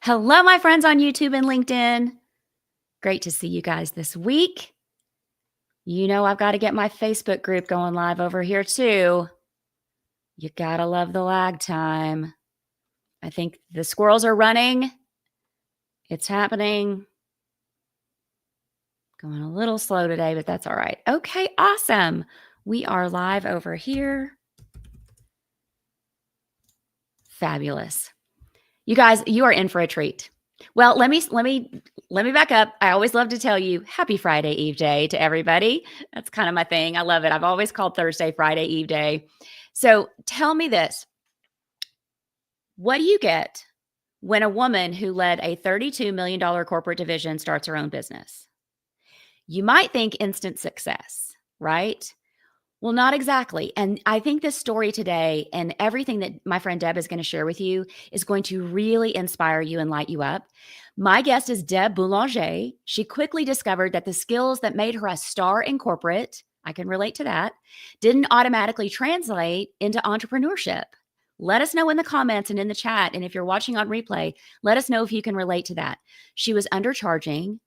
Hello, my friends on YouTube and LinkedIn. Great to see you guys this week. You know, I've got to get my Facebook group going live over here too. You got to love the lag time. I think the squirrels are running. It's happening. Going a little slow today, but that's all right. Okay, awesome. We are live over here. Fabulous. You guys, you are in for a treat. Well, let me back up. I always love to tell you happy Friday Eve Day to everybody. That's kind of my thing. I love it. I've always called Thursday Friday Eve Day. So tell me this. What do you get when a woman who led a $32 million corporate division starts her own business? You might think instant success, right? Well, not exactly. And I think this story today and everything that my friend Deb is going to share with you is going to really inspire you and light you up. My guest is Deb Boulanger. She quickly discovered that the skills that made her a star in corporate, I can relate to that, didn't automatically translate into entrepreneurship. Let us know in the comments and in the chat. And if you're watching on replay, let us know if you can relate to that. She was undercharging.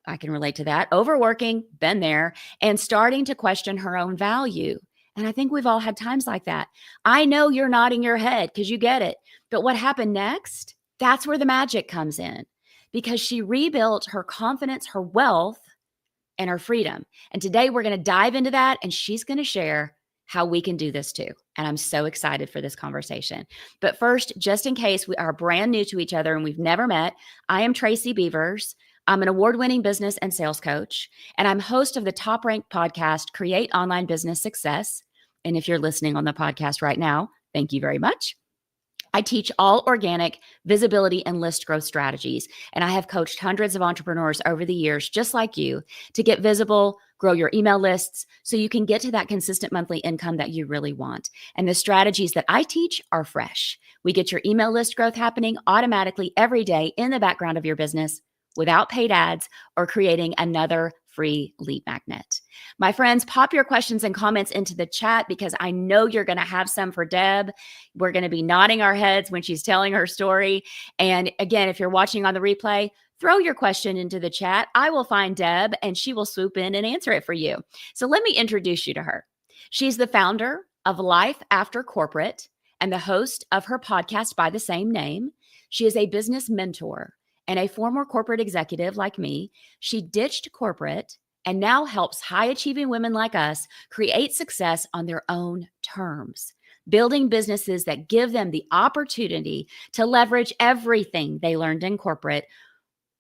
I can relate to that. Overworking, been there, and starting to question her own value. And I think we've all had times like that. I know you're nodding your head because you get it. But what happened next? That's where the magic comes in because she rebuilt her confidence, her wealth, and her freedom. And today we're going to dive into that and she's going to share how we can do this too. And I'm so excited for this conversation. But first, just in case we are brand new to each other and we've never met, I am Tracy Beavers. I'm an award-winning business and sales coach, and I'm host of the top-ranked podcast, Create Online Business Success. And if you're listening on the podcast right now, thank you very much. I teach all organic visibility and list growth strategies, and I have coached hundreds of entrepreneurs over the years, just like you, to get visible, grow your email lists so you can get to that consistent monthly income that you really want. And the strategies that I teach are fresh. We get your email list growth happening automatically every day in the background of your business, without paid ads or creating another free lead magnet. My friends, pop your questions and comments into the chat because I know you're going to have some for Deb. We're going to be nodding our heads when she's telling her story. And again, if you're watching on the replay, throw your question into the chat. I will find Deb and she will swoop in and answer it for you. So let me introduce you to her. She's the founder of Life After Corporate and the host of her podcast by the same name. She is a business mentor and a former corporate executive like me. She ditched corporate and now helps high-achieving women like us create success on their own terms, building businesses that give them the opportunity to leverage everything they learned in corporate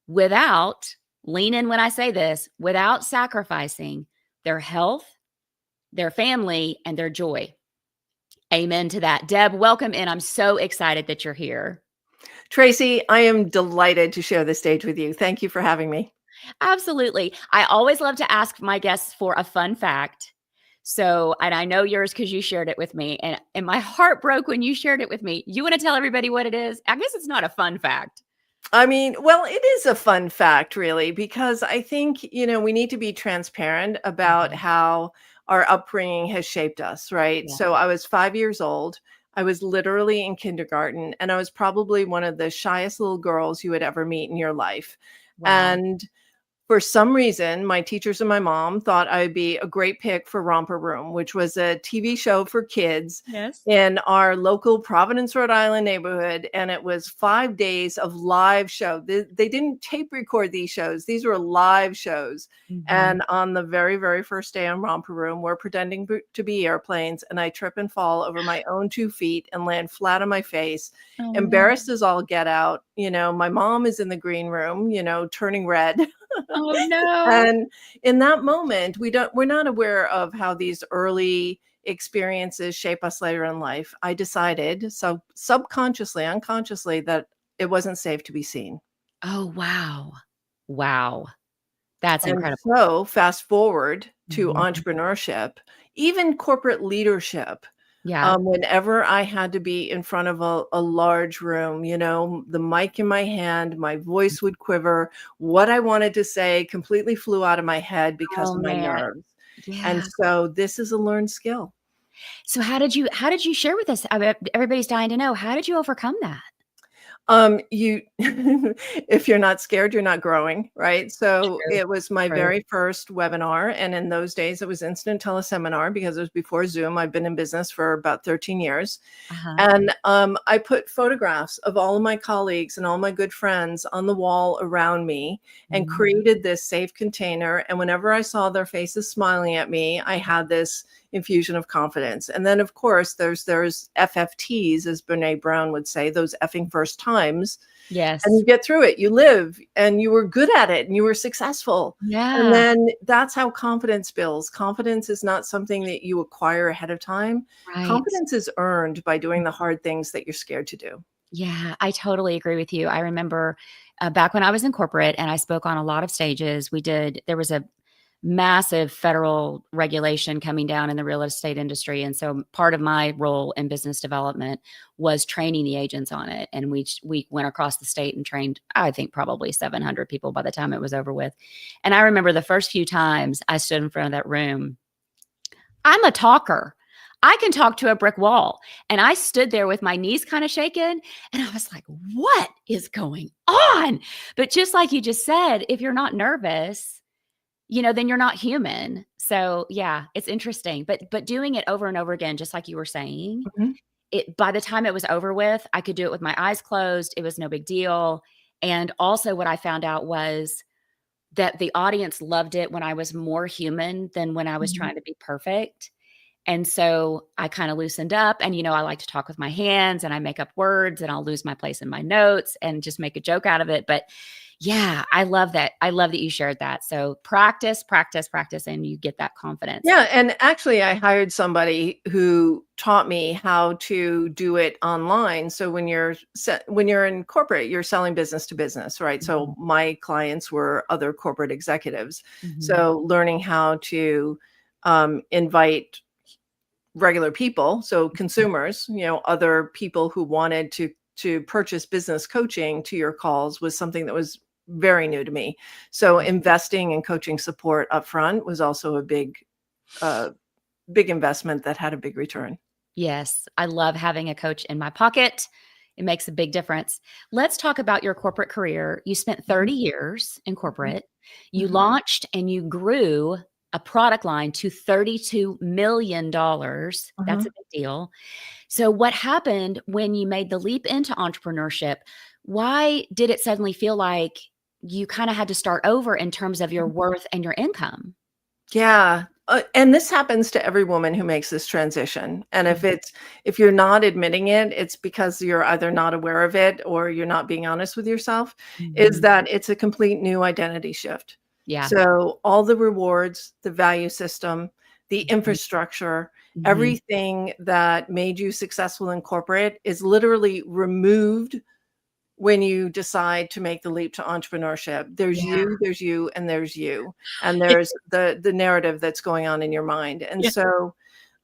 without, lean in when I say this, without sacrificing their health, their family, and their joy. Amen to that. Deb, welcome in. I'm so excited that you're here. Tracy, I am delighted to share the stage with you. Thank you for having me. Absolutely. I always love to ask my guests for a fun fact. So, and I know yours because you shared it with me, and my heart broke when you shared it with me. You want to tell everybody what it is? I guess it's not a fun fact. I mean, well, it is a fun fact, really, because I think, we need to be transparent about how our upbringing has shaped us, right? Yeah. So I was 5 years old. I was literally in kindergarten, and I was probably one of the shyest little girls you would ever meet in your life. Wow. And for some reason, my teachers and my mom thought I'd be a great pick for Romper Room, which was a TV show for kids in our local Providence, Rhode Island neighborhood. And it was 5 days of live show. They didn't tape record these shows. These were live shows. And on the very, very first day on Romper Room, we're pretending to be airplanes. And I trip and fall over my own 2 feet and land flat on my face, embarrassed as all get out. My mom is in the green room, turning red. Oh no. And in that moment, we're not aware of how these early experiences shape us later in life. I decided, so subconsciously, unconsciously, that it wasn't safe to be seen. Oh, wow. Wow. That's incredible. So fast forward to entrepreneurship, even corporate leadership. Yeah. Whenever I had to be in front of a large room, the mic in my hand, my voice would quiver. What I wanted to say completely flew out of my head because of my nerves. Yeah. And so this is a learned skill. So how did you share with us? Everybody's dying to know, how did you overcome that? You if you're not scared, you're not growing, right? So True, it was my true. very first webinar, and in those days it was instant teleseminar because it was before Zoom. I've been in business for about 13 years. Uh-huh. And I put photographs of all of my colleagues and all my good friends on the wall around me and Mhm. created this safe container. And whenever I saw their faces smiling at me, I had this infusion of confidence. And then, of course, there's FFTs, as Brene Brown would say, those effing first times. And Yes. you get through it. You live and you were good at it and you were successful. And Yeah. then that's how confidence builds. Confidence is not something that you acquire ahead of time. Right. Confidence is earned by doing the hard things that you're scared to do. Yeah, I totally agree with you. I remember back when I was in corporate and I spoke on a lot of stages, there was a massive federal regulation coming down in the real estate industry. And so part of my role in business development was training the agents on it. And we went across the state and trained, I think probably 700 people by the time it was over with. And I remember the first few times I stood in front of that room, I'm a talker. I can talk to a brick wall. And I stood there with my knees kind of shaken. And I was like, what is going on? But just like you just said, if you're not nervous, then you're not human. So yeah, it's interesting. But doing it over and over again, just like you were saying, Mhm. it by the time it was over with, I could do it with my eyes closed. It was no big deal. And also what I found out was that the audience loved it when I was more human than when I was Mhm. trying to be perfect. And so I kind of loosened up and, I like to talk with my hands and I make up words and I'll lose my place in my notes and just make a joke out of it. But yeah, I love that. I love that you shared that. So practice, practice, practice, and you get that confidence. Yeah, and actually I hired somebody who taught me how to do it online. So when you're in corporate, you're selling business to business, right? Mhm, So my clients were other corporate executives. mhm, So learning how to invite regular people, so mhm. consumers, other people who wanted to purchase business coaching to your calls was something that was very new to me. So investing in coaching support upfront was also a uh, big investment that had a big return. Yes, I love having a coach in my pocket. It makes a big difference. Let's talk about your corporate career. You spent Mhm, 30 years in mhm, corporate. You mhm, launched and you grew a product line to $32 million. That's mhm. a big deal. So, what happened when you made the leap into entrepreneurship? Why did it suddenly feel like you kind of had to start over in terms of your worth and your income? Yeah, and this happens to every woman who makes this transition, and Mhm, if you're not admitting it, it's because you're either not aware of it or you're not being honest with yourself, is mhm. that it's a complete new identity shift. Yeah. So, all the rewards, the value system, the Mhm, infrastructure, mhm. everything that made you successful in corporate is literally removed when you decide to make the leap to entrepreneurship. Yeah. There's you, and there's you, and It there's the narrative that's going on in your mind. And Yeah. so,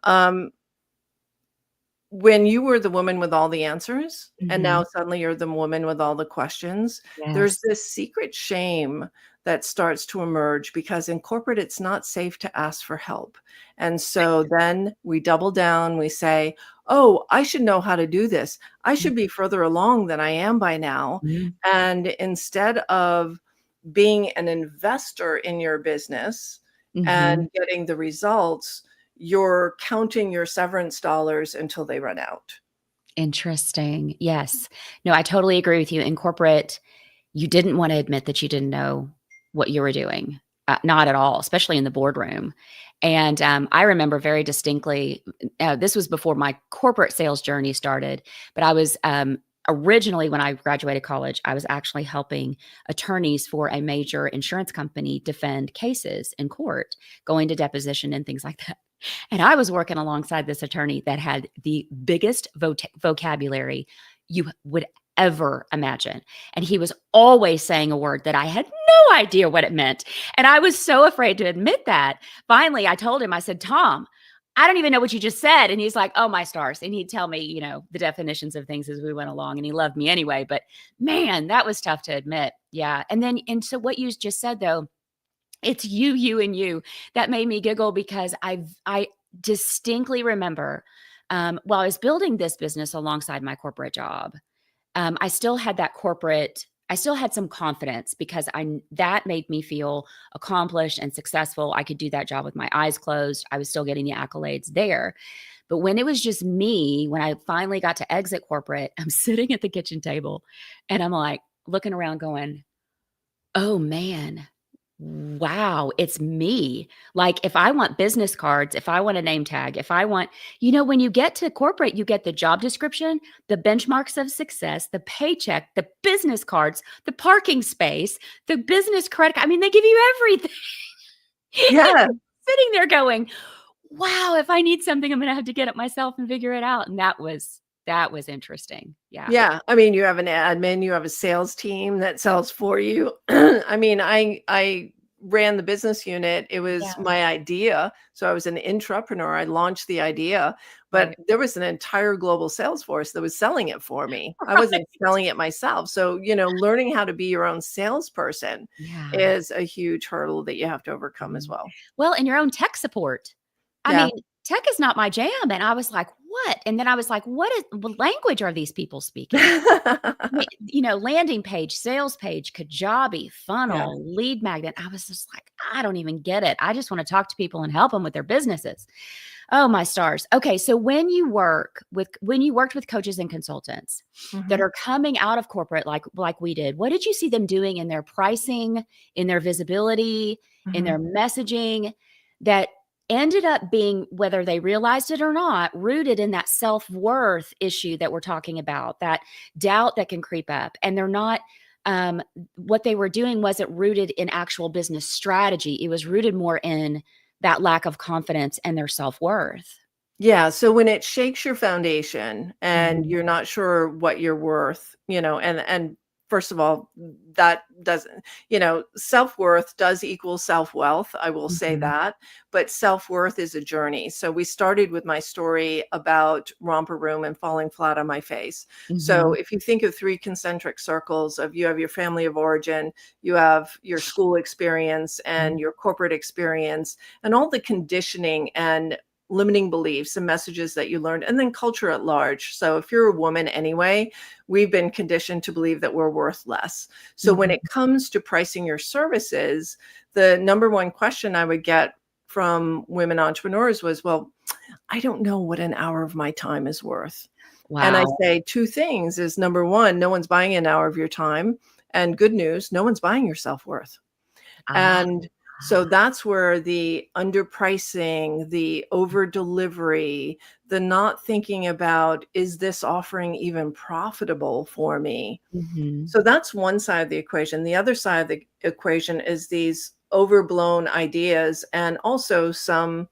um, when you were the woman with all the answers, and now Mhm. suddenly you're the woman with all the questions, there's Yes. this secret shame that starts to emerge because in corporate, it's not safe to ask for help. And so then we double down, we say, oh, I should know how to do this. I should be further along than I am by now. Mhm, And instead of being an investor in your business mhm. and getting the results, you're counting your severance dollars until they run out. Interesting. Yes. No, I totally agree with you. In corporate, you didn't wanna admit that you didn't know what you were doing, not at all, especially in the boardroom. And, I remember very distinctly, this was before my corporate sales journey started, but I was, originally, when I graduated college, I was actually helping attorneys for a major insurance company defend cases in court, going to deposition and things like that. And I was working alongside this attorney that had the biggest vocabulary you would ever imagine. And he was always saying a word that I had no idea what it meant. And I was so afraid to admit that. Finally, I told him, I said, Tom, I don't even know what you just said. And he's like, oh, my stars. And he'd tell me, the definitions of things as we went along. And he loved me anyway. But man, that was tough to admit. Yeah. And so what you just said, though, it's you, and you. That made me giggle because I distinctly remember, while I was building this business alongside my corporate job, I still had that corporate, I still had some confidence because that made me feel accomplished and successful. I could do that job with my eyes closed. I was still getting the accolades there. But when it was just me, when I finally got to exit corporate, I'm sitting at the kitchen table and I'm like looking around going, oh man, wow, it's me. Like if I want business cards, if I want a name tag, if I want, when you get to corporate, you get the job description, the benchmarks of success, the paycheck, the business cards, the parking space, the business credit. I mean, they give you everything. Yeah. Sitting there going, wow, if I need something, I'm going to have to get it myself and figure it out. And that was interesting. Yeah. Yeah. I mean, you have an admin, you have a sales team that sells for you. I mean, I ran the business unit. It was my idea. So I was an intrapreneur. I launched the idea, but there was an entire global sales force that was selling it for me. I wasn't selling it myself. So, learning how to be your own salesperson is a huge hurdle that you have to overcome as well. Well, and your own tech support. I mean, tech is not my jam. And I was like, what? And then I was like, what language are these people speaking? Landing page, sales page, Kajabi, funnel, lead magnet. I was just like, I don't even get it. I just want to talk to people and help them with their businesses. Oh, my stars. Okay. So when you worked with coaches and consultants that are coming out of corporate, like we did, what did you see them doing in their pricing, in their visibility, in their messaging that ended up being, whether they realized it or not, rooted in that self-worth issue that we're talking about, that doubt that can creep up. And they're not, what they were doing wasn't rooted in actual business strategy. It was rooted more in that lack of confidence and their self-worth. Yeah. So when it shakes your foundation and you're not sure what you're worth, and first of all, that doesn't, self-worth does equal self-wealth. I will say that, but self-worth is a journey. So we started with my story about Romper Room and falling flat on my face. So if you think of 3 concentric circles of, you have your family of origin, you have your school experience and your corporate experience and all the conditioning and limiting beliefs and messages that you learned, and then culture at large. So if you're a woman anyway, we've been conditioned to believe that we're worth less. So when it comes to pricing your services, the number one question I would get from women entrepreneurs was, well, I don't know what an hour of my time is worth. Wow. And I say 2 things is, number one, no one's buying an hour of your time. And good news, no one's buying your self-worth. And so that's where the underpricing, the over delivery, the not thinking about, is this offering even profitable for me? So that's one side of the equation. The other side of the equation is these overblown ideas, and also some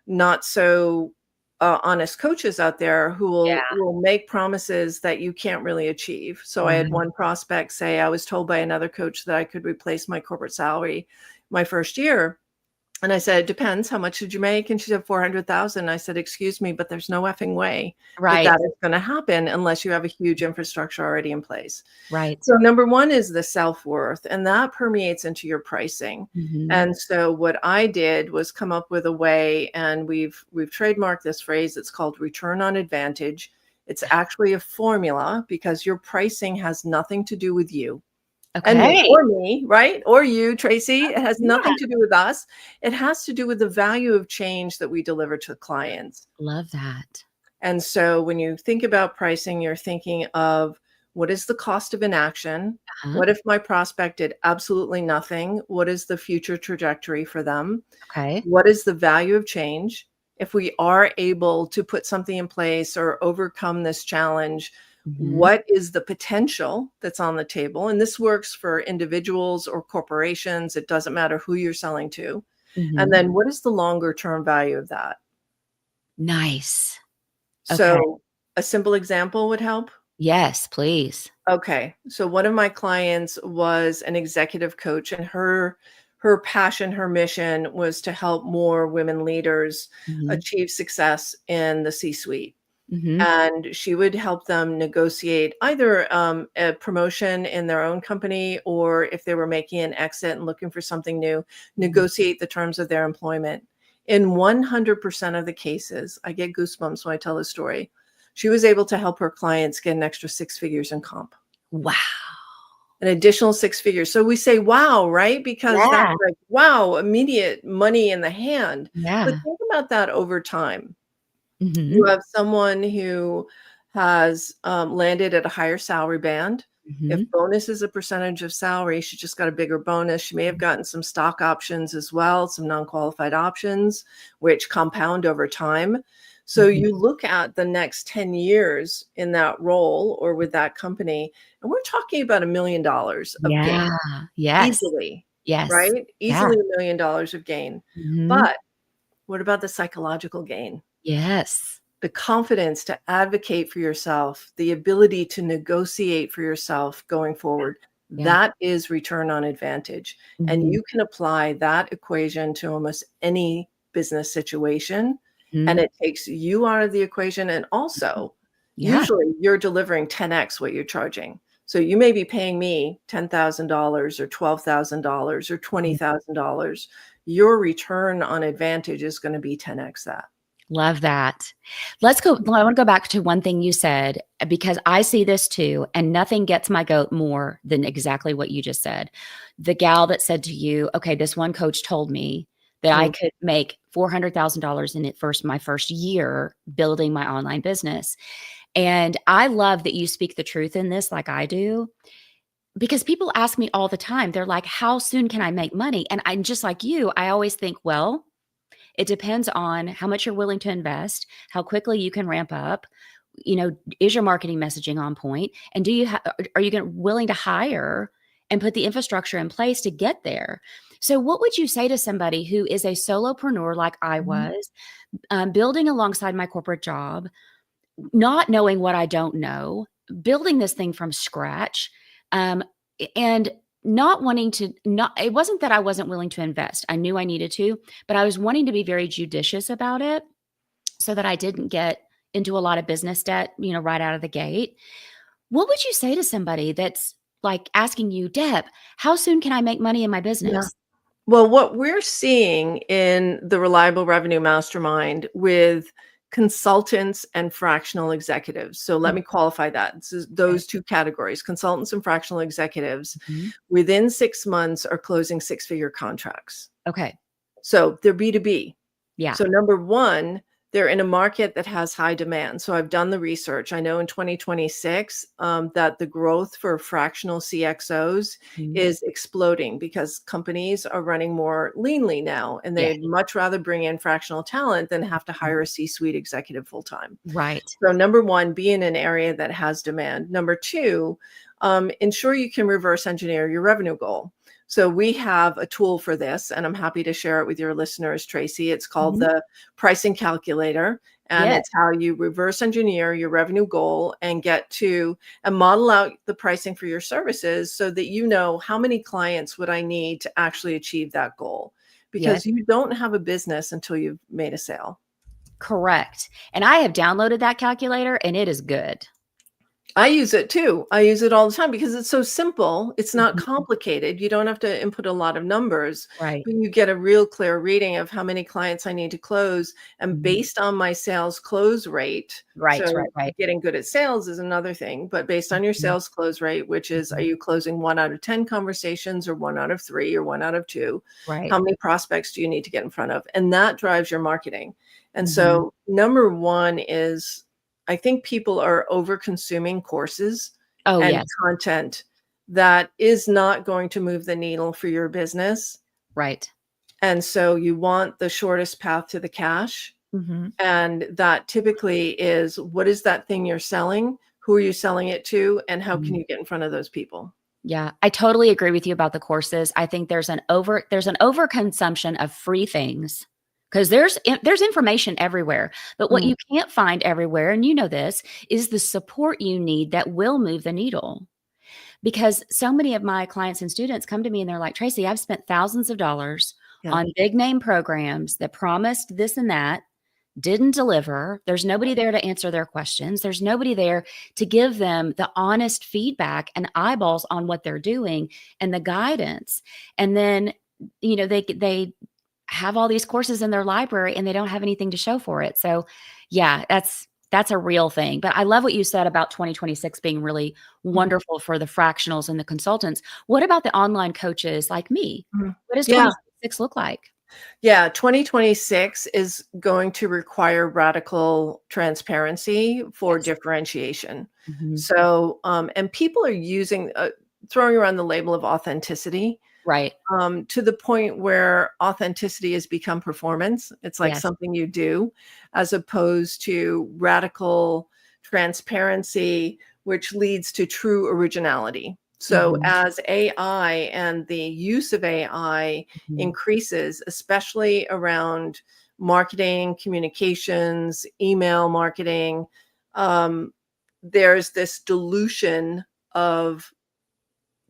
not so honest coaches out there who will make promises that you can't really achieve. So I had one prospect say, I was told by another coach that I could replace my corporate salary my first year. And I said, it depends. How much did you make? And she said, 400,000. I said, excuse me, but there's no effing way that is going to happen unless you have a huge infrastructure already in place. Right. So number one is the self-worth, and that permeates into your pricing. And so what I did was come up with a way, and we've trademarked this phrase. It's called return on advantage. It's actually a formula because your pricing has nothing to do with you. Okay. And me, right? Or you, Tracy. It has nothing to do with us. It has to do with the value of change that we deliver to clients. Love that. And so when you think about pricing, you're thinking of, what is the cost of inaction? What if my prospect did absolutely nothing? What is the future trajectory for them? Okay. What is the value of change? If we are able to put something in place or overcome this challenge, what is the potential that's on the table? And this works for individuals or corporations. It doesn't matter who you're selling to. And then what is the longer term value of that? Nice. So a simple example would help. Yes, please. Okay. So one of my clients was an executive coach, and her passion, her mission was to help more women leaders achieve success in the C-suite. And she would help them negotiate either a promotion in their own company, or if they were making an exit and looking for something new, negotiate the terms of their employment. In 100% of the cases, I get goosebumps when I tell this story, she was able to help her clients get an extra 6 figures in comp. Wow. An additional 6 figures. So we say, wow, right? Because that's Yeah. like, wow, immediate money in the hand. But Yeah. think about that over time. Mm-hmm. You have someone who has landed at a higher salary band. Mm-hmm. If bonus is a percentage of salary, she just got a bigger bonus. She may have gotten some stock options as well, some non-qualified options, which compound over time. So Mm-hmm. you look at the next 10 years in that role or with that company, and we're talking about $1 million of gain Yeah. Yes. easily, Yes. right? Yeah. Easily $1 million of gain. Mm-hmm. But what about the psychological gain? Yes. The confidence to advocate for yourself, the ability to negotiate for yourself going forward, Yeah. that is return on advantage. And Mm-hmm. you can apply that equation to almost any business situation. Mm-hmm. And it takes you out of the equation. And also, Yeah. usually you're delivering 10x what you're charging. So you may be paying me $10,000 or $12,000 or $20,000. Your return on advantage is going to be 10x that. Love that. Let's go. I want to go back to one thing you said, because I see this too, and nothing gets my goat more than exactly what you just said. The gal that said to you, okay, this one coach told me that I could make $400,000 in my first year building my online business. And I love that you speak the truth in this, like I do, because people ask me all the time, they're like, how soon can I make money? And I'm just like you, I always think, well, it depends on how much you're willing to invest, how quickly you can ramp up. Is your marketing messaging on point? And are you willing to hire and put the infrastructure in place to get there? So what would you say to somebody who is a solopreneur like I was, building alongside my corporate job, not knowing what I don't know, building this thing from scratch, and not wanting to not it wasn't that I wasn't willing to invest. I knew I needed to, but I was wanting to be very judicious about it so that I didn't get into a lot of business debt, right out of the gate. What would you say to somebody that's like asking you, Deb, how soon can I make money in my Yeah. business? Well, what we're seeing in the Reliable Revenue Mastermind with consultants and fractional executives. So let me qualify that. This is those two categories, consultants and fractional executives, Mhm. within 6 months are closing 6-figure contracts. Okay. So they're B2B. Yeah. So number one, they're in a market that has high demand. So I've done the research. I know in 2026 that the growth for fractional CXOs Mhm. is exploding because companies are running more leanly now, and Yeah. they'd much rather bring in fractional talent than have to Mhm. hire a C-suite executive full time. Right. So number one, be in an area that has demand. Number two, ensure you can reverse engineer your revenue goal. So we have a tool for this, and I'm happy to share it with your listeners, Tracy. It's called Mhm. the pricing calculator, and Yes. it's how you reverse engineer your revenue goal and get to and model out the pricing for your services so that you know how many clients would I need to actually achieve that goal. Yes. Because you don't have a business until you've made a sale. Correct. And I have downloaded that calculator and it is good. I use it too. I use it all the time because it's so simple. It's not Mhm. complicated. You don't have to input a lot of numbers, Right. but you get a real clear reading of how many clients I need to close. And Mhm. based on my sales close rate, Right, so right. getting good at sales is another thing, but based on your Mhm. sales close rate, which is, are Mhm. you closing 1 out of 10 conversations or 1 out of 3 or 1 out of 2? Right. How many prospects do you need to get in front of? And that drives your marketing. And Mhm. so number one is I think people are over consuming courses Oh, and yes. content that is not going to move the needle for your business. Right. And so you want the shortest path to the cash. Mhm. And that typically is, what is that thing you're selling? Who are you selling it to? And how can Mhm. you get in front of those people? Yeah, I totally agree with you about the courses. I think there's an overconsumption of free things because there's information everywhere. But what Mm, you can't find everywhere, and you know this, is the support you need that will move the needle. Because so many of my clients and students come to me and they're like, Tracy, I've spent thousands of dollars yeah. on big name programs that promised this and that, didn't deliver. There's nobody there to answer their questions. There's nobody there to give them the honest feedback and eyeballs on what they're doing and the guidance. And then, they have all these courses in their library and they don't have anything to show for it. So, yeah, That's a real thing. But I love what you said about 2026 being really Mhm. wonderful for the fractionals and the consultants. What about the online coaches like me? Mhm. What does Yeah. 2026 look like? Yeah, 2026 is going to require radical transparency for Yes. differentiation. Mhm. So, and people are throwing around the label of authenticity, Right. to the point where authenticity has become performance. It's like Yes. something you do, as opposed to radical transparency, which leads to true originality. So, Mhm. as AI and the use of AI Mhm. increases, especially around marketing, communications, email marketing, um, there's this dilution of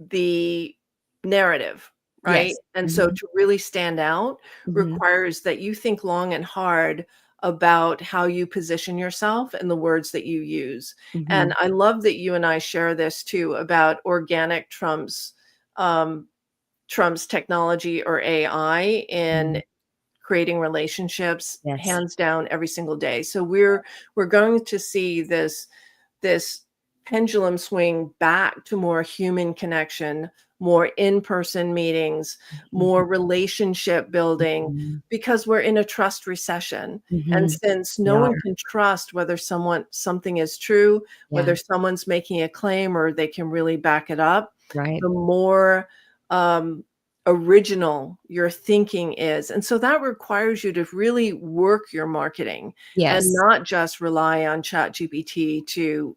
the narrative, right? Yes. And so Mhm. to really stand out Mhm. requires that you think long and hard about how you position yourself and the words that you use. And Mhm. I love that you and I share this too about organic um, Trump's technology or AI in Mhm. creating relationships Yes. hands down every single day. So we're going to see this pendulum swing back to more human connection, more in-person meetings, Mhm. more relationship building, Mhm. because we're in a trust recession. And Mhm. since We no are. one can trust whether something is true, Yeah. whether someone's making a claim or they can really back it up, Right. the more um, original your thinking is. And so that requires you to really work your marketing and Yes. not just rely on ChatGPT to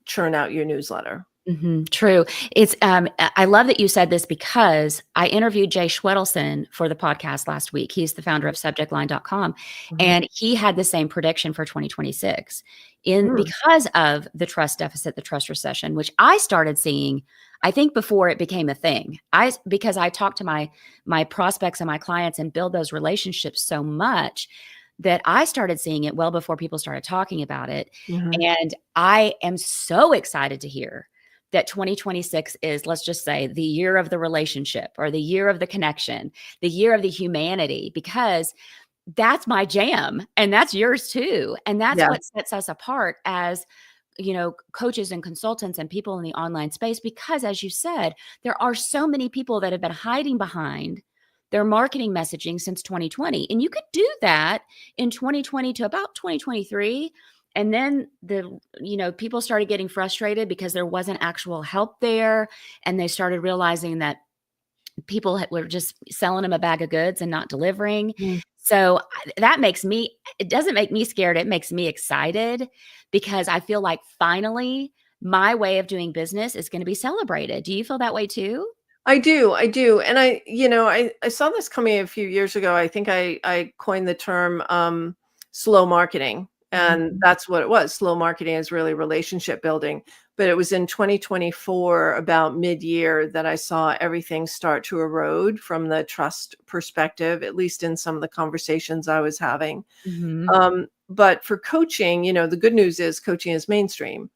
churn out your newsletter. Mhm, true. It's, I love that you said this because I interviewed Jay Schwedelson for the podcast last week. He's the founder of subjectline.com, Mhm. and he had the same prediction for 2026 in Mm, because of the trust deficit, the trust recession, which I started seeing, I think before it became a thing. Because I talk to my prospects and my clients and build those relationships so much that I started seeing it well before people started talking about it. mhm. And I am so excited to hear that 2026 is, let's just say, the year of the relationship or the year of the connection, the year of the humanity, because that's my jam and that's yours too. And that's Yeah. what sets us apart as, coaches and consultants and people in the online space, because as you said, there are so many people that have been hiding behind their marketing messaging since 2020. And you could do that in 2020 to about 2023. And then people started getting frustrated because there wasn't actual help there. And they started realizing that people were just selling them a bag of goods and not delivering. Mm. So that makes me, it doesn't make me scared. It makes me excited because I feel like finally my way of doing business is going to be celebrated. Do you feel that way too? I do. And I saw this coming a few years ago. I think I coined the term slow marketing. And Mhm. that's what it was. Slow marketing is really relationship building. But it was in 2024, about mid-year, that I saw everything start to erode from the trust perspective, at least in some of the conversations I was having. Mhm. But for coaching, the good news is coaching is mainstream.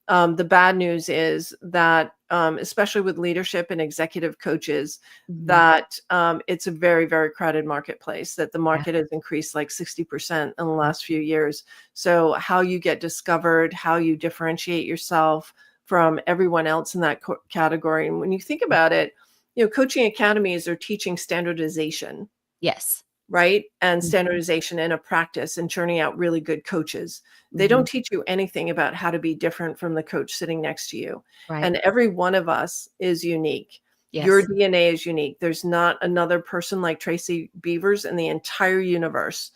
The bad news is that, especially with leadership and executive coaches, Mhm. that it's a very, very crowded marketplace, that the Yeah. market has increased like 60% in the last few years. So, how you get discovered, how you differentiate yourself from everyone else in that category. And when you think about it, coaching academies are teaching standardization, Yes. right? And Mhm. standardization in a practice and churning out really good coaches. They Mhm. don't teach you anything about how to be different from the coach sitting next to you. Right. And every one of us is unique. Your Yes. DNA is unique. There's not another person like Tracy Beavers in the entire universe.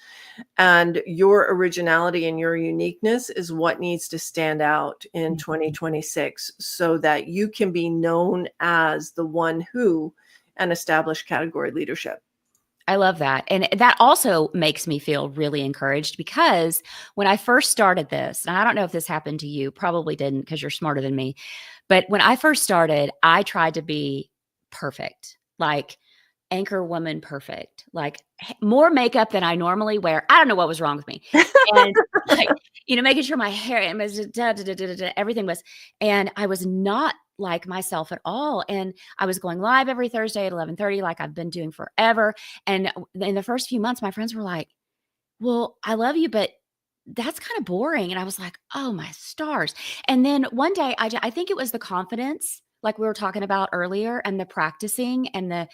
And your originality and your uniqueness is what needs to stand out in Mhm. 2026 so that you can be known as the one who and establish category leadership. I love that. And that also makes me feel really encouraged because when I first started this, and I don't know if this happened to you, probably didn't because you're smarter than me. But when I first started, I tried to be perfect, like anchor woman perfect, like more makeup than I normally wear. I don't know what was wrong with me. And like, making sure my hair and everything was, and I was not like myself at all. And I was going live every Thursday at 11:30, like I've been doing forever. And in the first few months, my friends were like, well, I love you, but that's kind of boring. And I was like, oh my stars. And then one day I think it was the confidence, like we were talking about earlier, and the practicing and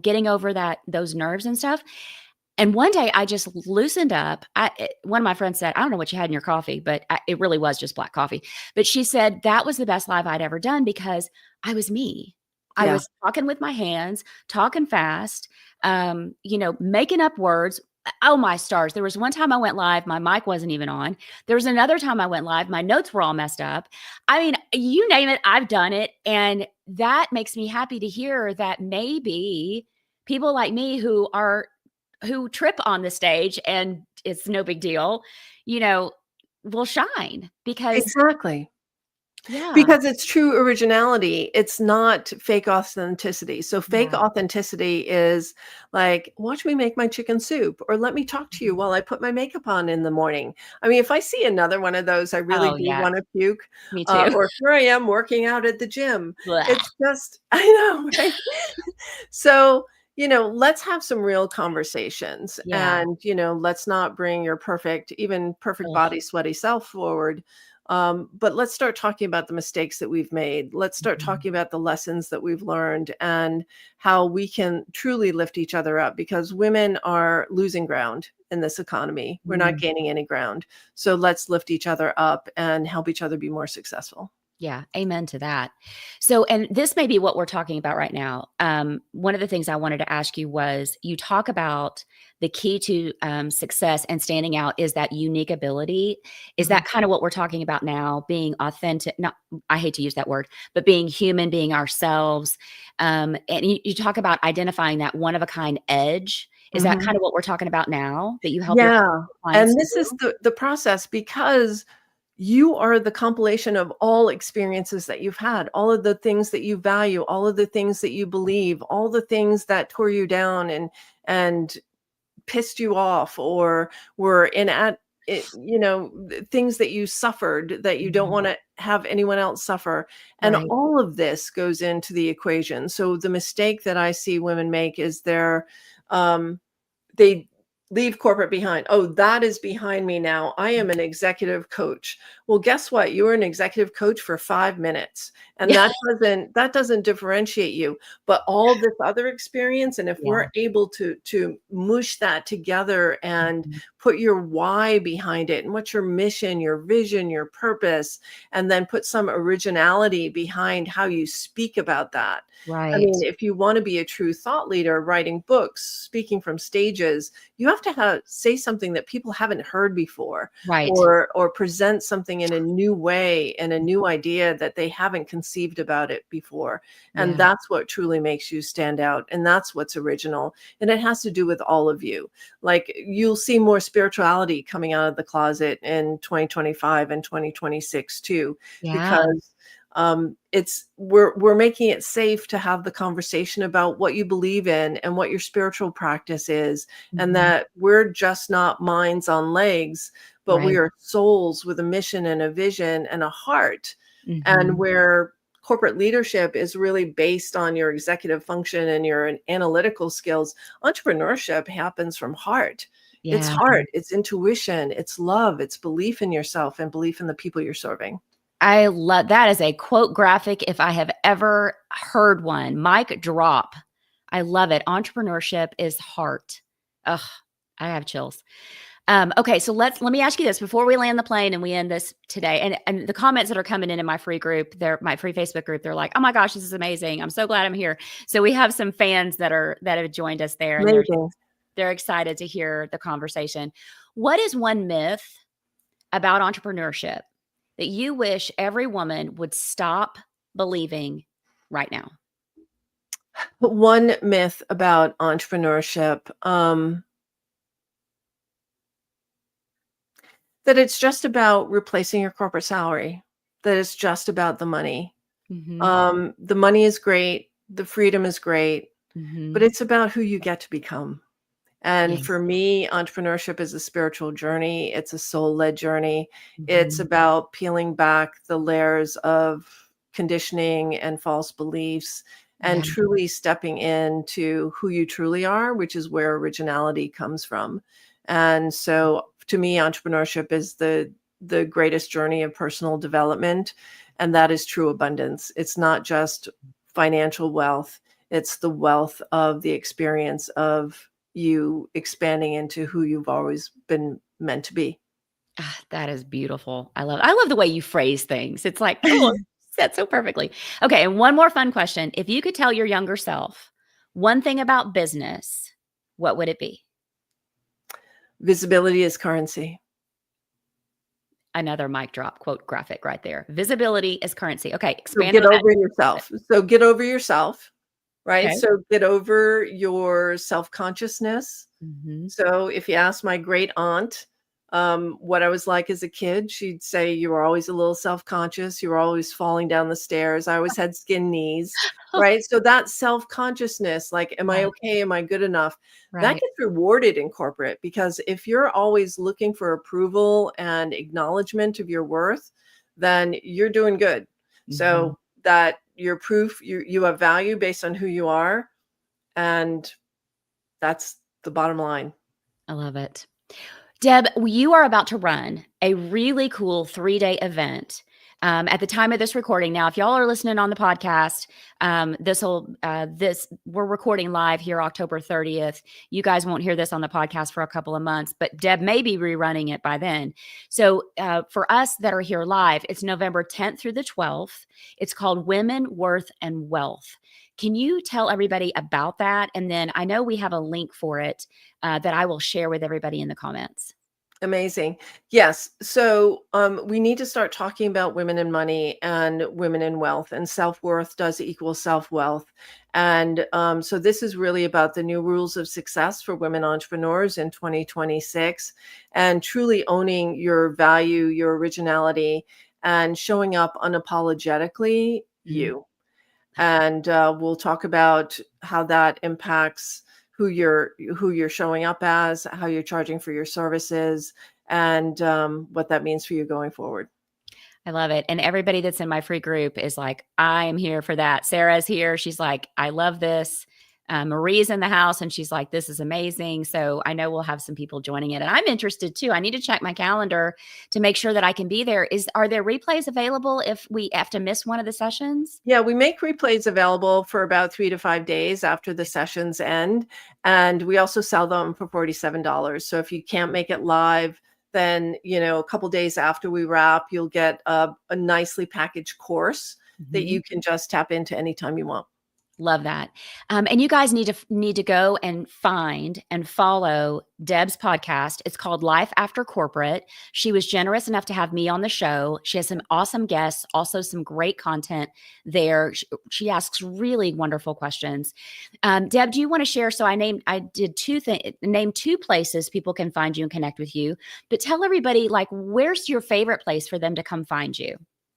getting over those nerves and stuff. And one day I just loosened up. One of my friends said, I don't know what you had in your coffee, but it really was just black coffee. But she said that was the best live I'd ever done because I was me. I Yeah. was talking with my hands, talking fast, making up words. Oh my stars. There was one time I went live, my mic wasn't even on. There was another time I went live, my notes were all messed up. I mean, you name it, I've done it. And that makes me happy to hear that maybe people like me who trip on the stage and it's no big deal, will shine because Exactly. yeah. Because it's true originality. It's not fake authenticity. So fake Yeah. authenticity is like, watch me make my chicken soup, or let me talk to you while I put my makeup on in the morning. I mean, if I see another one of those, I really Oh, do yeah. want to puke. Me too. Or here I am working out at the gym. Blah. It's just, I know, right? So, let's have some real conversations, Yeah. and, let's not bring your even perfect Ugh. body, sweaty self forward. But let's start talking about the mistakes that we've made. Let's start Mhm. talking about the lessons that we've learned and how we can truly lift each other up, because women are losing ground in this economy. We're not Mm. gaining any ground. So let's lift each other up and help each other be more successful. Yeah, amen to that. So, and this may be what we're talking about right now. One of the things I wanted to ask you was you talk about the key to success and standing out is that unique ability. Is Mhm. that kind of what we're talking about now? Being authentic, not, I hate to use that word, but being human, being ourselves. And you talk about identifying that one of a kind edge. Is that Mhm. kind of what we're talking about now that you help your Yeah. clients And to this is do? the process, because you are the compilation of all experiences that you've had, all of the things that you value, all of the things that you believe, all the things that tore you down and pissed you off, or were things that you suffered that you don't Mhm. want to have anyone else suffer. And Right. all of this goes into the equation. So the mistake that I see women make is um they leave corporate behind. Oh, that is behind me now. I am an executive coach. Well, guess what? You were an executive coach for 5 minutes, and Yeah. that doesn't differentiate you. But all this other experience, and if Yeah. we're able to mush that together and Mhm. put your why behind it, and what's your mission, your vision, your purpose, and then put some originality behind how you speak about that. I Right. mean, if you want to be a true thought leader, writing books, speaking from stages, you have to say something that people haven't heard before, Right. or present something in a new way and a new idea that they haven't conceived about it before. And Yeah. that's what truly makes you stand out. And that's what's original. And it has to do with all of you. Like, you'll see more spirituality coming out of the closet in 2025 and 2026 too, Yeah. because we're making it safe to have the conversation about what you believe in and what your spiritual practice is, and Mhm. that we're just not minds on legs, but we Right. are souls with a mission and a vision and a heart. And Mhm. where corporate leadership is really based on your executive function and your analytical skills, entrepreneurship happens from heart. It's Yeah. heart, it's intuition, it's love, it's belief in yourself and belief in the people you're serving. I love that is a quote graphic if I have ever heard one. Mic drop. I love it. Entrepreneurship is heart. Ugh, I have chills. Okay, so let me ask you this before we land the plane and we end this today. And the comments that are coming in my free group, my free Facebook group, they're like, "Oh my gosh, this is amazing! I'm so glad I'm here." So we have some fans that have joined us there, and Amazing. they're excited to hear the conversation. What is one myth about entrepreneurship that you wish every woman would stop believing right now? But one myth about entrepreneurship, that it's just about replacing your corporate salary, that it's just about the money. Mhm. The money is great, the freedom is great, but Mhm. it's about who you get to become. And Yeah. for me, entrepreneurship is a spiritual journey. It's a soul-led journey. It's Mhm. about peeling back the layers of conditioning and false beliefs, Yeah. and truly stepping into who you truly are, which is where originality comes from. And so to me, entrepreneurship is the greatest journey of personal development. And that is true abundance. It's not just financial wealth. It's the wealth of the experience of you expanding into who you've always been meant to be. That is beautiful. I love the way you phrase things. It's like, oh, said so perfectly. Okay. And one more fun question. If you could tell your younger self one thing about business, what would it be? Visibility is currency. Another mic drop quote graphic right there. Visibility is currency. Okay. So get over yourself. So get over yourself, right? Okay. So get over your self-consciousness. Mm-hmm. So if you ask my great aunt what I was like as a kid, she'd say you were always a little self-conscious. You were always falling down the stairs. I always had skin knees, right? So that self-consciousness, like, am I okay? Am I good enough? Right. That gets rewarded in corporate, because if you're always looking for approval and acknowledgement of your worth, then you're doing good. Mm-hmm. So that you're proof you have value based on who you are. And that's the bottom line. I love it. Deb, you are about to run a really cool 3-day event. At the time of this recording, now, if y'all are listening on the podcast, we're recording live here October 30th. You guys won't hear this on the podcast for a couple of months, but Deb may be rerunning it by then. So for us that are here live, it's November 10th through the 12th. It's called Women, Worth, and Wealth. Can you tell everybody about that? And then I know we have a link for it that I will share with everybody in the comments. Amazing. Yes. So we need to start talking about women and money and women and wealth, and self-worth does equal self-wealth. And so this is really about the new rules of success for women entrepreneurs in 2026, and truly owning your value, your originality, and showing up unapologetically you. And we'll talk about how that impacts who you're showing up as, how you're charging for your services, and what that means for you going forward. I love it. And everybody that's in my free group is like, I am here for that. Sarah's here. She's like, I love this. Marie's in the house and she's like, this is amazing. So I know we'll have some people joining it. And I'm interested too. I need to check my calendar to make sure that I can be there. Are there replays available if we have to miss one of the sessions? Yeah, we make replays available for about 3 to 5 days after the sessions end. And we also sell them for $47. So if you can't make it live, then, a couple days after we wrap, you'll get a nicely packaged course that you can just tap into anytime you want. Love that. And you guys need to go and find and follow Deb's podcast. It's called Life After Corporate. She was generous enough to have me on the show. She has some awesome guests, also some great content there. She asks really wonderful questions. Deb, do you want to share? So I named two places people can find you and connect with you, but tell everybody, like, where's your favorite place for them to come find you?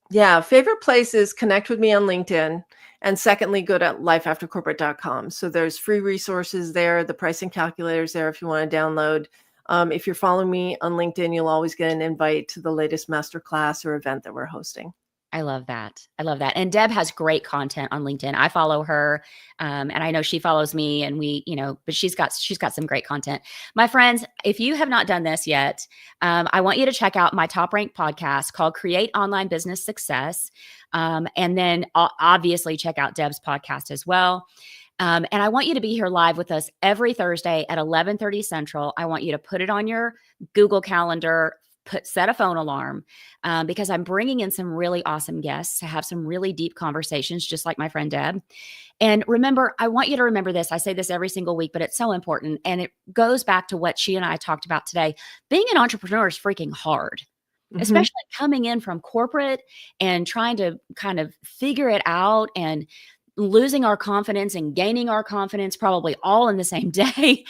Yeah, favorite place is connect with me on LinkedIn. And secondly, go to lifeaftercorporate.com. So there's free resources there. The pricing calculator's there if you want to download. If you're following me on LinkedIn, you'll always get an invite to the latest masterclass or event that we're hosting. I love that. I love that. And Deb has great content on LinkedIn. I follow her, and I know she follows me, and but she's got some great content. My friends, if you have not done this yet, I want you to check out my top ranked podcast called Create Online Business Success. And then obviously check out Deb's podcast as well. And I want you to be here live with us every Thursday at 11:30 Central. I want you to put it on your Google Calendar, set a phone alarm, because I'm bringing in some really awesome guests to have some really deep conversations, just like my friend Deb. And remember, I want you to remember this. I say this every single week, but it's so important. And it goes back to what she and I talked about today. Being an entrepreneur is freaking hard. Especially coming in from corporate and trying to kind of figure it out and losing our confidence and gaining our confidence probably all in the same day.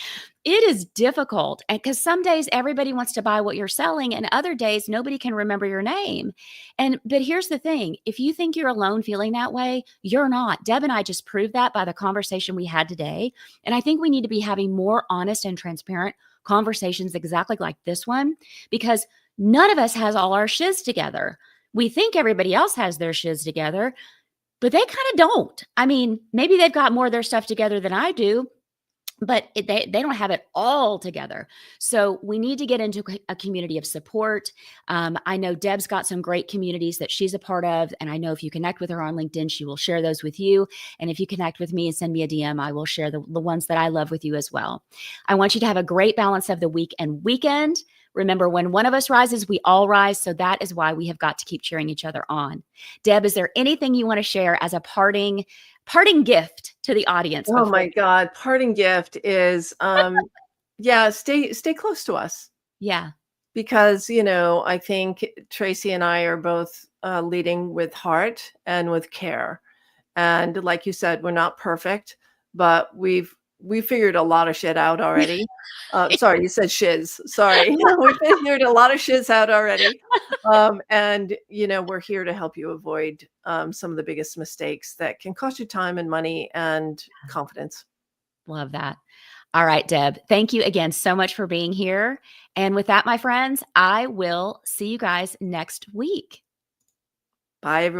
It is difficult. And because some days everybody wants to buy what you're selling, and other days nobody can remember your name. But here's the thing. If you think you're alone feeling that way, you're not. Deb and I just proved that by the conversation we had today. And I think we need to be having more honest and transparent conversations exactly like this one, because none of us has all our shiz together. We think everybody else has their shiz together, but they kind of don't. I mean, maybe they've got more of their stuff together than I do, but they don't have it all together. So we need to get into a community of support. I know Deb's got some great communities that she's a part of. And I know if you connect with her on LinkedIn, she will share those with you. And if you connect with me and send me a DM, I will share the ones that I love with you as well. I want you to have a great balance of the week and weekend. Remember, when one of us rises, we all rise. So that is why we have got to keep cheering each other on. Deb, is there anything you want to share as a parting gift to the audience? Oh my God. Parting gift is, yeah, stay close to us. Yeah. Because, you know, I think Tracy and I are both leading with heart and with care. And like you said, we're not perfect, but we figured a lot of shit out already. Sorry, you said shiz. Sorry. We figured a lot of shiz out already. And, you know, we're here to help you avoid some of the biggest mistakes that can cost you time and money and confidence. Love that. All right, Deb, thank you again so much for being here. And with that, my friends, I will see you guys next week. Bye, everyone.